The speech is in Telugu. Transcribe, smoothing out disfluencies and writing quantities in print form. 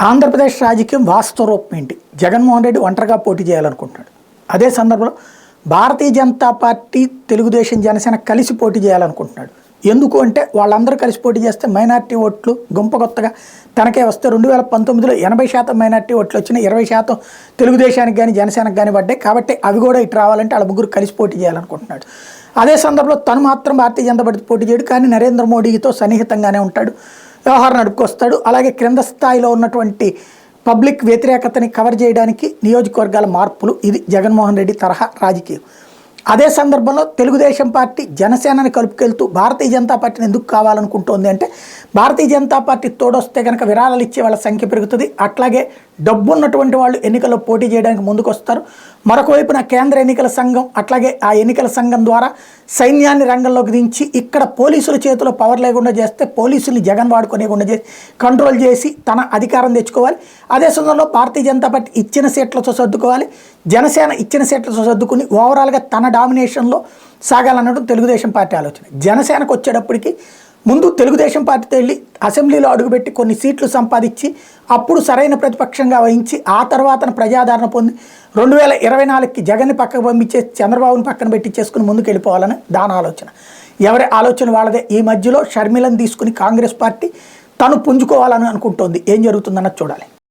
ఆంధ్రప్రదేశ్ రాజకీయం వాస్తవ రూపం ఏంటి? జగన్మోహన్ రెడ్డి ఒంటరిగా పోటీ చేయాలనుకుంటున్నాడు. అదే సందర్భంలో భారతీయ జనతా పార్టీ, తెలుగుదేశం, జనసేన కలిసి పోటీ చేయాలనుకుంటున్నాడు. ఎందుకు అంటే వాళ్ళందరూ కలిసి పోటీ చేస్తే మైనార్టీ ఓట్లు గుంపగొత్తగా తనకే వస్తే 2019లో 80% మైనార్టీ ఓట్లు వచ్చినాయి, 20% తెలుగుదేశానికి కానీ జనసేనకు కానీ పడ్డాయి. కాబట్టి అవి కూడా ఇటు రావాలంటే వాళ్ళ ముగ్గురు కలిసి పోటీ చేయాలనుకుంటున్నాడు. అదే సందర్భంలో తను మాత్రం భారతీయ జనతా పార్టీ పోటీ చేయడు, కానీ నరేంద్ర మోడీతో సన్నిహితంగానే ఉంటాడు, వ్యవహారం నడుపుకొస్తాడు. అలాగే క్రింద స్థాయిలో ఉన్నటువంటి పబ్లిక్ వ్యతిరేకతని కవర్ చేయడానికి నియోజకవర్గాల మార్పులు, ఇది జగన్మోహన్ రెడ్డి తరహా రాజకీయం. అదే సందర్భంలో తెలుగుదేశం పార్టీ జనసేనని కలుపుకెళ్తూ భారతీయ జనతా పార్టీని ఎందుకు కావాలనుకుంటోంది అంటే, భారతీయ జనతా పార్టీ తోడొస్తే కనుక విరాళాలు ఇచ్చే వాళ్ళ సంఖ్య పెరుగుతుంది, అట్లాగే డబ్బు ఉన్నటువంటి వాళ్ళు ఎన్నికల్లో పోటీ చేయడానికి ముందుకు వస్తారు. మరొక వైపున కేంద్ర ఎన్నికల సంఘం, అట్లాగే ఆ ఎన్నికల సంఘం ద్వారా సైన్యాన్ని రంగంలోకి దించి ఇక్కడ పోలీసుల చేతిలో పవర్ లేకుండా చేస్తే, పోలీసుల్ని జగన్ వాడుకోలేకుండా చేసి కంట్రోల్ చేసి తన అధికారం తెచ్చుకోవాలి. అదే సందర్భంలో భారతీయ జనతా పార్టీ ఇచ్చిన సీట్లతో సర్దుకోవాలి, జనసేన ఇచ్చిన సీట్లతో సర్దుకుని ఓవరాల్గా తన డామినేషన్లో సాగాలన్నట్టు తెలుగుదేశం పార్టీ ఆలోచన. జనసేనకు వచ్చేటప్పటికి ముందు తెలుగుదేశం పార్టీతో వెళ్ళి అసెంబ్లీలో అడుగుపెట్టి కొన్ని సీట్లు సంపాదించి అప్పుడు సరైన ప్రతిపక్షంగా వహించి ఆ తర్వాత ప్రజాదరణ పొంది 2024కి జగన్ని పక్కకు పంపించే చంద్రబాబుని పక్కన పెట్టించేసుకుని ముందుకు వెళ్ళిపోవాలని దాని ఆలోచన. ఎవరి ఆలోచన వాళ్ళదే. ఈ మధ్యలో షర్మిలను తీసుకుని కాంగ్రెస్ పార్టీ తను పుంజుకోవాలని అనుకుంటోంది. ఏం జరుగుతుందన్నది చూడాలి.